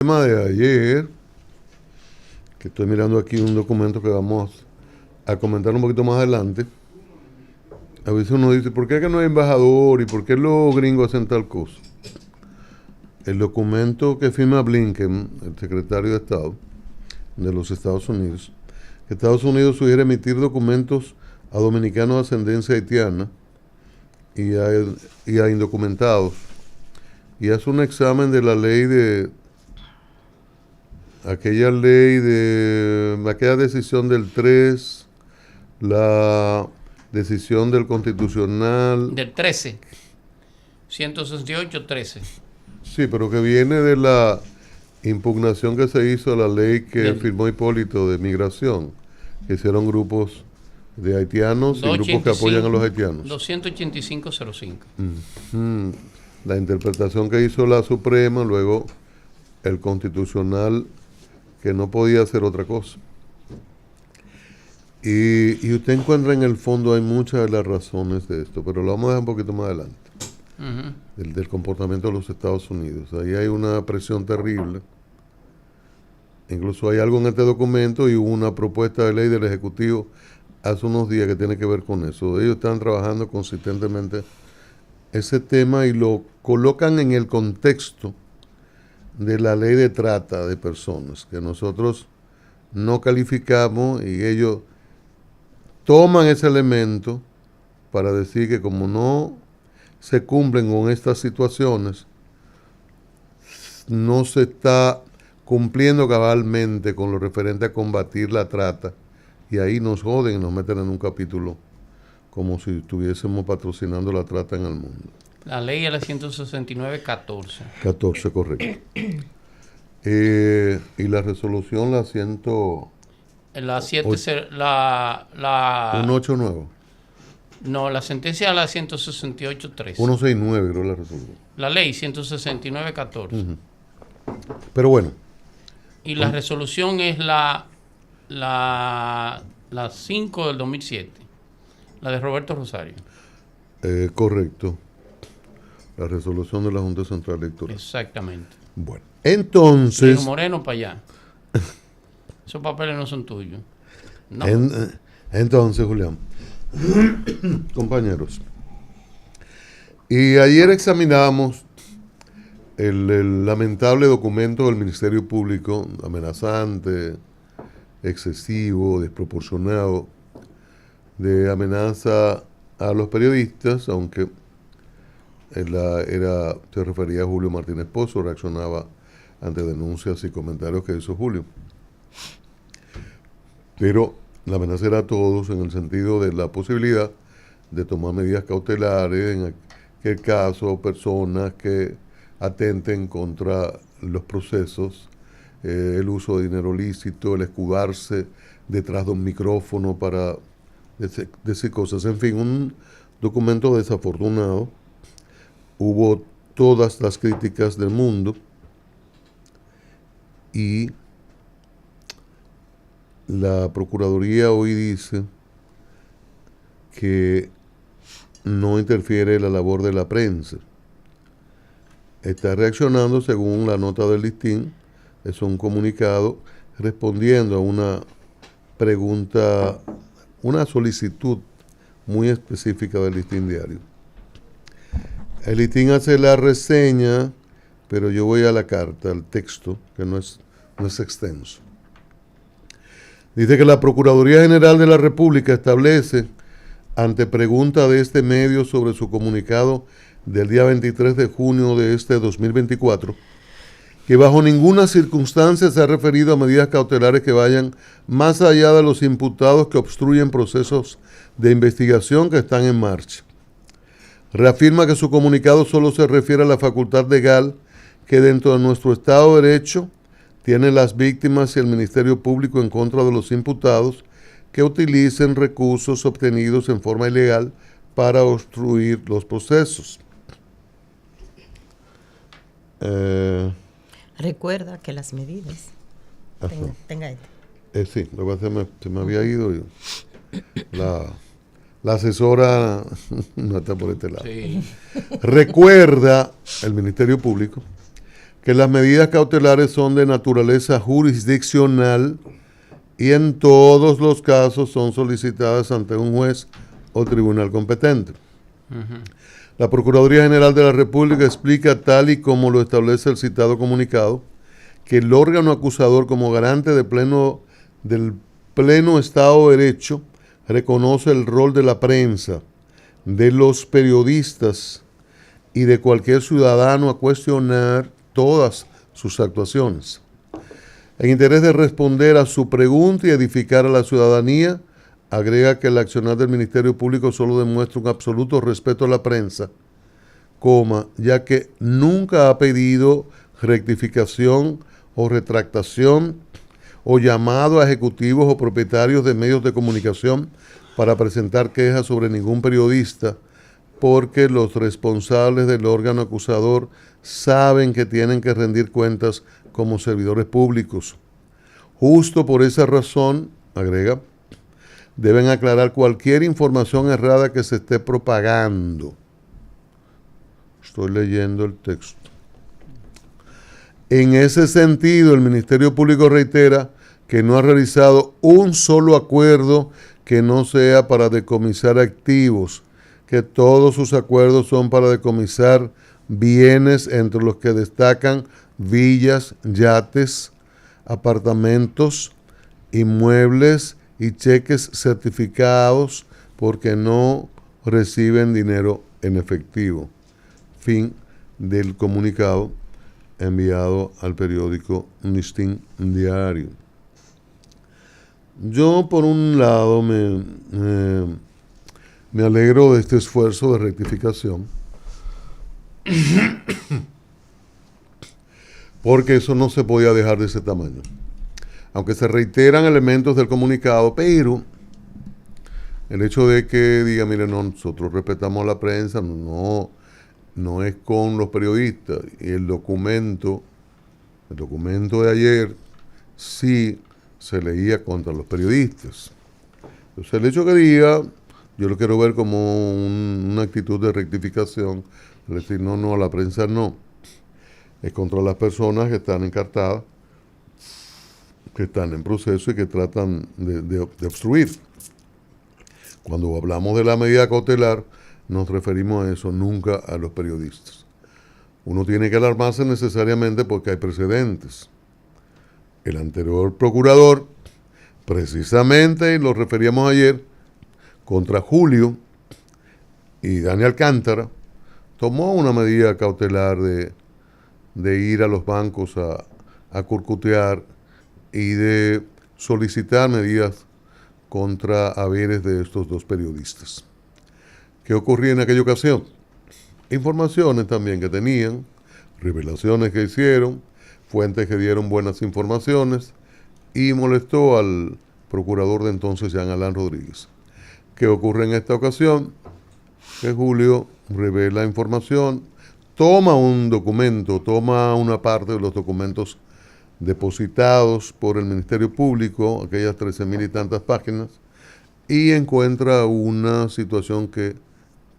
Tema de ayer, que estoy mirando aquí un documento que vamos a comentar un poquito más adelante. A veces uno dice, ¿por qué es que no hay embajador y por qué los gringos hacen tal cosa? El documento que firma Blinken, el secretario de Estado de los Estados Unidos, que Estados Unidos sugiere emitir documentos a dominicanos de ascendencia haitiana y a indocumentados, y hace un examen de la ley de aquella decisión del 3, la decisión del Constitucional. Del 13, 168-13. Sí, pero que viene de la impugnación que se hizo a la ley que firmó Hipólito de migración, que hicieron grupos de haitianos y grupos que apoyan a los haitianos. 285-05. La interpretación que hizo la Suprema, luego el Constitucional, que no podía hacer otra cosa. Y usted encuentra en el fondo, hay muchas de las razones de esto, pero lo vamos a dejar un poquito más adelante. Del comportamiento de los Estados Unidos. Ahí hay una presión terrible. Incluso hay algo en este documento y hubo una propuesta de ley del Ejecutivo hace unos días que tiene que ver con eso. Ellos están trabajando consistentemente ese tema y lo colocan en el contexto de la ley de trata de personas, que nosotros no calificamos, y ellos toman ese elemento para decir que como no se cumplen con estas situaciones, no se está cumpliendo cabalmente con lo referente a combatir la trata, y ahí nos joden y nos meten en un capítulo como si estuviésemos patrocinando la trata en el mundo. La ley es la 169-14. 14, correcto. Y la resolución, la 189. No, la sentencia es la 168-13. 169, creo, la resolución. La ley 169-14. Pero bueno. Y la resolución es la 5 del 2007. La de Roberto Rosario. Correcto. La resolución de la Junta Central Electoral. Exactamente. Bueno, entonces... Diego Moreno para allá. Esos papeles no son tuyos. No. Entonces, Julián, compañeros, y ayer examinábamos el lamentable documento del Ministerio Público, amenazante, excesivo, desproporcionado, de amenaza a los periodistas, aunque se refería a Julio Martínez Pozo, reaccionaba ante denuncias y comentarios que hizo Julio. Pero la amenaza era a todos en el sentido de la posibilidad de tomar medidas cautelares en aquel caso, personas que atenten contra los procesos, el uso de dinero lícito, el escudarse detrás de un micrófono para decir cosas. En fin, un documento desafortunado. Hubo todas las críticas del mundo y la Procuraduría hoy dice que no interfiere la labor de la prensa. Está reaccionando según la nota del listín, es un comunicado respondiendo a una pregunta, una solicitud muy específica del listín diario. El listín hace la reseña, pero yo voy a la carta, al texto, que no es extenso. Dice que la Procuraduría General de la República establece, ante pregunta de este medio sobre su comunicado del día 23 de junio de este 2024, que bajo ninguna circunstancia se ha referido a medidas cautelares que vayan más allá de los imputados que obstruyen procesos de investigación que están en marcha. Reafirma que su comunicado solo se refiere a la facultad legal que dentro de nuestro Estado de Derecho tienen las víctimas y el Ministerio Público en contra de los imputados que utilicen recursos obtenidos en forma ilegal para obstruir los procesos. Recuerda que las medidas... Tenga sí, lo que pasa es que se me había ido y la asesora no está por este lado. Sí. Recuerda el Ministerio Público que las medidas cautelares son de naturaleza jurisdiccional y en todos los casos son solicitadas ante un juez o tribunal competente. La Procuraduría General de la República explica, tal y como lo establece el citado comunicado, que el órgano acusador, como garante del pleno Estado de Derecho, reconoce el rol de la prensa, de los periodistas y de cualquier ciudadano a cuestionar todas sus actuaciones. En interés de responder a su pregunta y edificar a la ciudadanía, agrega que el accionar del Ministerio Público solo demuestra un absoluto respeto a la prensa, ya que nunca ha pedido rectificación o retractación o llamado a ejecutivos o propietarios de medios de comunicación para presentar quejas sobre ningún periodista, porque los responsables del órgano acusador saben que tienen que rendir cuentas como servidores públicos. Justo por esa razón, agrega, deben aclarar cualquier información errada que se esté propagando. Estoy leyendo el texto. En ese sentido, el Ministerio Público reitera que no ha realizado un solo acuerdo que no sea para decomisar activos, que todos sus acuerdos son para decomisar bienes, entre los que destacan villas, yates, apartamentos, inmuebles y cheques certificados, porque no reciben dinero en efectivo. Fin del comunicado enviado al periódico Listín Diario. Yo, por un lado, me alegro de este esfuerzo de rectificación, porque eso no se podía dejar de ese tamaño. Aunque se reiteran elementos del comunicado, pero el hecho de que diga, mire, no, nosotros respetamos a la prensa, no es con los periodistas. Y el documento de ayer sí se leía contra los periodistas. Entonces el hecho que diga, yo lo quiero ver como una actitud de rectificación, es decir, no, a la prensa no. Es contra las personas que están encartadas, que están en proceso y que tratan de obstruir. Cuando hablamos de la medida cautelar, nos referimos a eso, nunca a los periodistas. Uno tiene que alarmarse necesariamente porque hay precedentes. El anterior procurador, precisamente, y lo referíamos ayer, contra Julio y Dani Alcántara, tomó una medida cautelar de ir a los bancos a curcutear y de solicitar medidas contra haberes de estos dos periodistas. ¿Qué ocurría en aquella ocasión? Informaciones también que tenían, revelaciones que hicieron, fuentes que dieron buenas informaciones, y molestó al procurador de entonces, Jean Alain Rodríguez. ¿Qué ocurre en esta ocasión? Que Julio revela información, toma un documento, toma una parte de los documentos depositados por el Ministerio Público, aquellas 13,000 y tantas páginas, y encuentra una situación que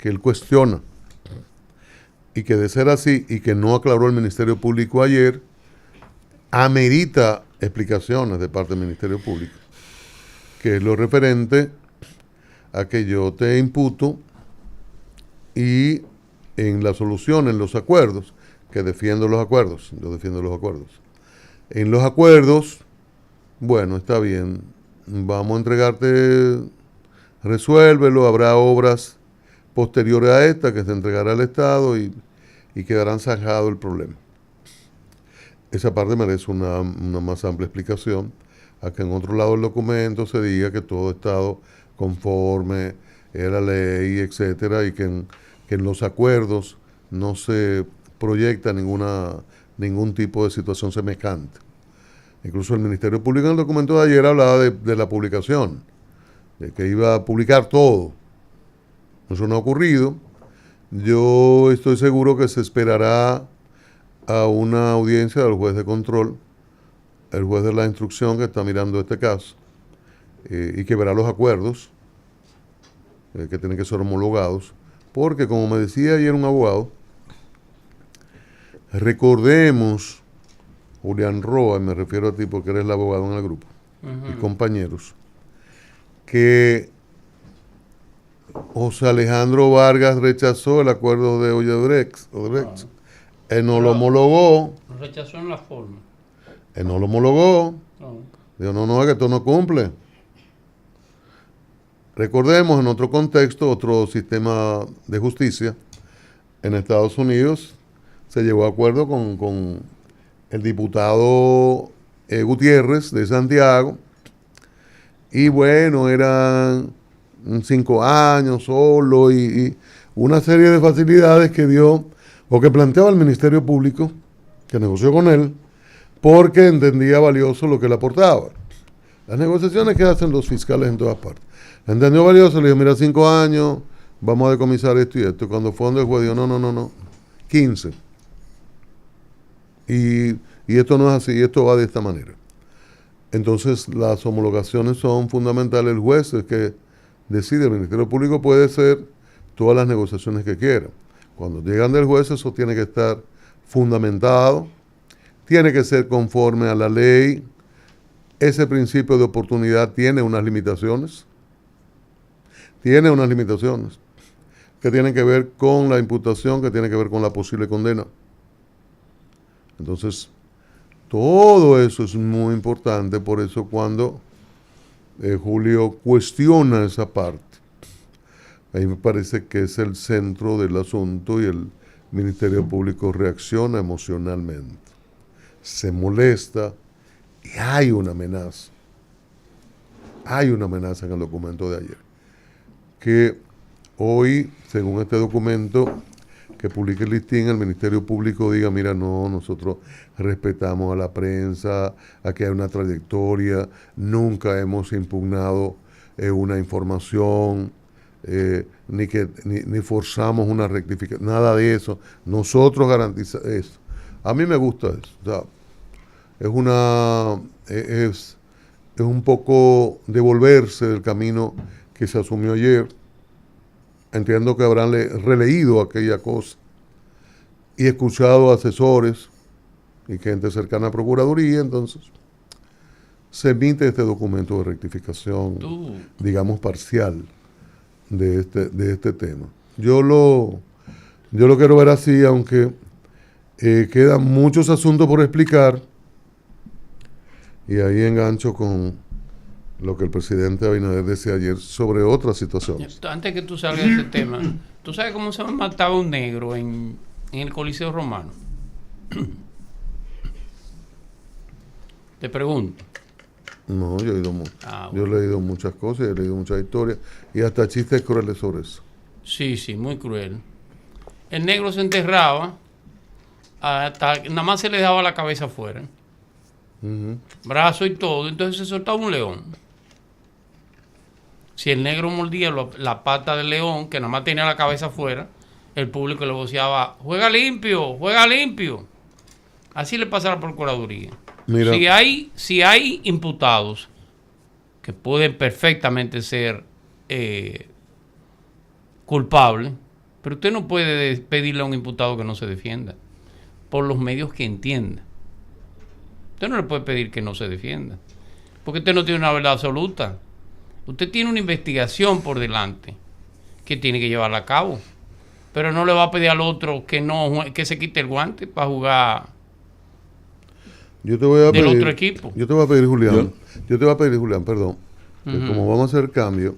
él cuestiona, y que de ser así, y que no aclaró el Ministerio Público ayer, amerita explicaciones de parte del Ministerio Público, que es lo referente a que yo te imputo y en la solución, en los acuerdos, que defiendo los acuerdos, yo defiendo los acuerdos. En los acuerdos, bueno, está bien, vamos a entregarte, resuélvelo, habrá obras posteriores a esta que se entregará al Estado y quedarán zanjado el problema. Esa parte merece una más amplia explicación, a que en otro lado del documento se diga que todo ha estado conforme a la ley, etcétera, y que en los acuerdos no se proyecta ningún tipo de situación semejante. Incluso el Ministerio Público en el documento de ayer hablaba de la publicación, de que iba a publicar todo. Eso no ha ocurrido. Yo estoy seguro que se esperará a una audiencia del juez de control, el juez de la instrucción que está mirando este caso, y que verá los acuerdos que tienen que ser homologados, porque como me decía ayer un abogado, Recordemos, Julián Roa, me refiero a ti porque eres el abogado en el grupo, y compañeros, que José Alejandro Vargas rechazó el acuerdo de Odebrecht. Él no lo homologó. Lo rechazó en la forma. Él no lo homologó. No. Dijo, no, es que esto no cumple. Recordemos, en otro contexto, otro sistema de justicia, en Estados Unidos se llegó a acuerdo con el diputado Gutiérrez de Santiago, y bueno, eran 5 años solo y una serie de facilidades que dio o que planteaba el Ministerio Público, que negoció con él, porque entendía valioso lo que le aportaba. Las negociaciones que hacen los fiscales en todas partes. Entendió valioso, le dijo, mira, 5 años, vamos a decomisar esto y esto. Cuando fue donde el juez dijo, no, 15. Y esto no es así, esto va de esta manera. Entonces, las homologaciones son fundamentales. El juez es que decide, el Ministerio Público puede hacer todas las negociaciones que quiera. Cuando llegan del juez, eso tiene que estar fundamentado, tiene que ser conforme a la ley. Ese principio de oportunidad tiene unas limitaciones. Que tienen que ver con la imputación, que tienen que ver con la posible condena. Entonces, todo eso es muy importante. Por eso cuando Julio cuestiona esa parte, ahí me parece que es el centro del asunto, y el Ministerio Público reacciona emocionalmente, se molesta, y hay una amenaza. Hay una amenaza en el documento de ayer, que hoy, según este documento que publica el listín, el Ministerio Público diga, mira, no, nosotros respetamos a la prensa, aquí hay una trayectoria, nunca hemos impugnado una información, ni forzamos una rectificación, nada de eso. Nosotros garantizamos eso. A mí me gusta eso. O sea, es un poco devolverse del camino que se asumió ayer. Entiendo que habrán releído aquella cosa y escuchado asesores y gente cercana a Procuraduría. Entonces se emite este documento de rectificación, digamos, parcial de este tema. Yo lo quiero ver así, aunque quedan muchos asuntos por explicar, y ahí engancho con lo que el presidente Abinader decía ayer sobre otras situaciones. Antes que tú salgas de ese tema, ¿tú sabes cómo se mataba un negro en el Coliseo Romano? Te pregunto. No, yo he oído mucho. Bueno. Yo he leído muchas cosas, he leído muchas historias y hasta chistes crueles sobre eso. Sí, muy cruel. El negro se enterraba, hasta nada más se le daba la cabeza afuera, brazo y todo, entonces se soltaba un león. Si el negro mordía la pata del león, que nada más tenía la cabeza afuera, el público le voceaba, juega limpio. Así le pasa a la Procuraduría. Mira. Si hay imputados que pueden perfectamente ser culpables, pero usted no puede pedirle a un imputado que no se defienda por los medios que entienda. Usted no le puede pedir que no se defienda, porque usted no tiene una verdad absoluta. Usted tiene una investigación por delante que tiene que llevarla a cabo, pero no le va a pedir al otro que se quite el guante para jugar del otro equipo. Yo te voy a pedir, Julián, perdón, que como vamos a hacer cambio,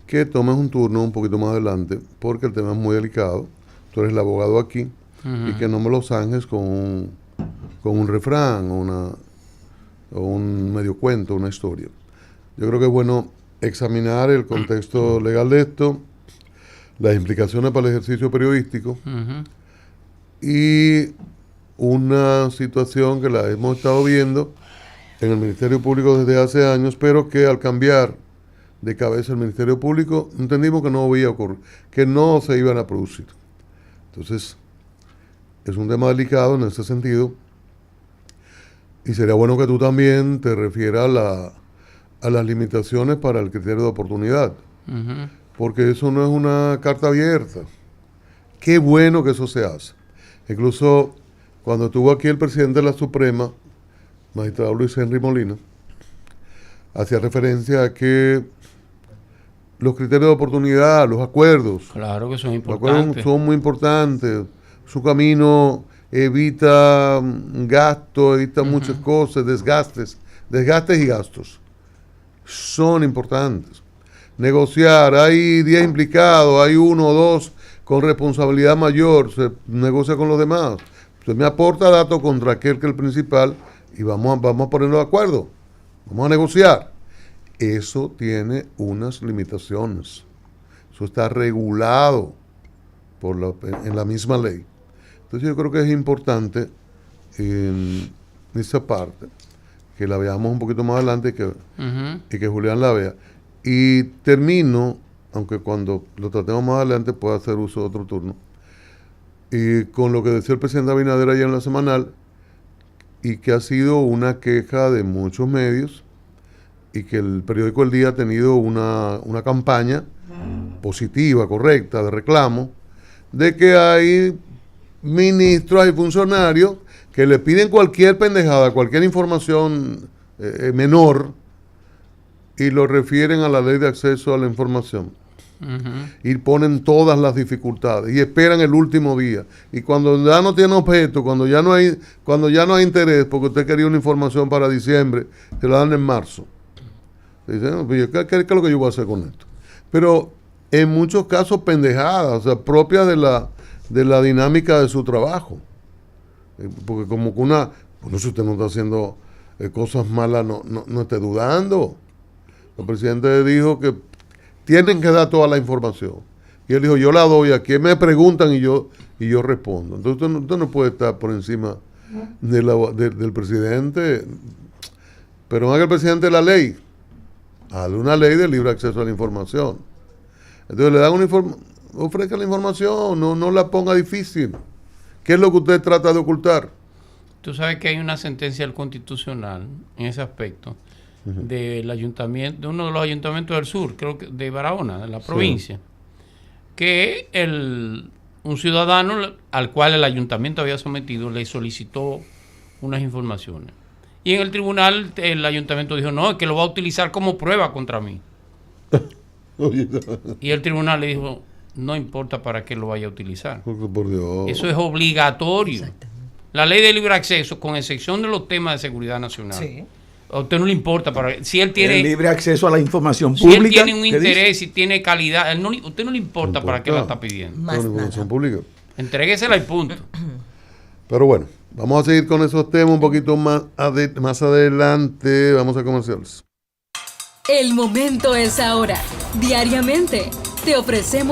que tomes un turno un poquito más adelante, porque el tema es muy delicado. Tú eres el abogado aquí, y que no me lo zanjes con un refrán o un medio cuento, una historia. Yo creo que es bueno examinar el contexto legal de esto, las implicaciones para el ejercicio periodístico, y una situación que la hemos estado viendo en el Ministerio Público desde hace años, pero que al cambiar de cabeza el Ministerio Público entendimos que no había ocurrido, que no se iban a producir. Entonces, es un tema delicado en ese sentido, y sería bueno que tú también te refieras a las limitaciones para el criterio de oportunidad, porque eso no es una carta abierta. Qué bueno que eso se hace. Incluso Cuando estuvo aquí el presidente de la Suprema, magistrado Luis Henry Molina, hacía referencia a que los criterios de oportunidad, los acuerdos, Claro que son los acuerdos importantes. son muy importantes. Su camino evita gastos, evita muchas cosas, desgastes y gastos. Son importantes. Negociar, hay 10 implicados, hay 1 o 2 con responsabilidad mayor, se negocia con los demás. Usted me aporta datos contra aquel que es el principal y vamos a ponernos de acuerdo, vamos a negociar. Eso tiene unas limitaciones. Eso está regulado en la misma ley. Entonces yo creo que es importante en esa parte que la veamos un poquito más adelante y que Julián la vea. Y termino, aunque cuando lo tratemos más adelante pueda hacer uso de otro turno, y con lo que decía el presidente Abinader ayer en la semanal, y que ha sido una queja de muchos medios, y que el periódico El Día ha tenido una campaña positiva, correcta, de reclamo, de que hay ministros y funcionarios que le piden cualquier pendejada, cualquier información menor, y lo refieren a la ley de acceso a la información. Y ponen todas las dificultades y esperan el último día. Y cuando ya no tiene objeto, cuando ya no hay interés, porque usted quería una información para diciembre, te la dan en marzo. Dicen, no, pues, ¿qué es lo que yo voy a hacer con esto? Pero en muchos casos pendejadas, o sea, propias de la dinámica de su trabajo. Porque como que bueno, si usted no está haciendo cosas malas, no esté dudando. El presidente dijo que tienen que dar toda la información. Y él dijo, yo la doy, aquí me preguntan y yo respondo. Entonces usted no puede estar por encima del presidente. Pero no haga el presidente la ley. Hazle una ley de libre acceso a la información. Entonces le dan ofrezca la información, no la ponga difícil. ¿Qué es lo que usted trata de ocultar? Tú sabes que hay una sentencia del Constitucional en ese aspecto del ayuntamiento, de uno de los ayuntamientos del sur, creo que de Barahona, de la provincia, que un ciudadano al cual el ayuntamiento había sometido le solicitó unas informaciones. Y en el tribunal el ayuntamiento dijo, no, es que lo va a utilizar como prueba contra mí. Y el tribunal le dijo, no importa para qué lo vaya a utilizar. Por Dios. Eso es obligatorio. La ley de libre acceso, con excepción de los temas de seguridad nacional. Sí. A usted no le importa si él tiene el libre acceso a la información pública. Si él tiene un interés, si tiene calidad, a usted no le importa para qué la está pidiendo. Más información pública. Entréguesela y punto. Pero bueno, vamos a seguir con esos temas un poquito más adelante. Vamos a comerciales. El momento es ahora. Diariamente te ofrecemos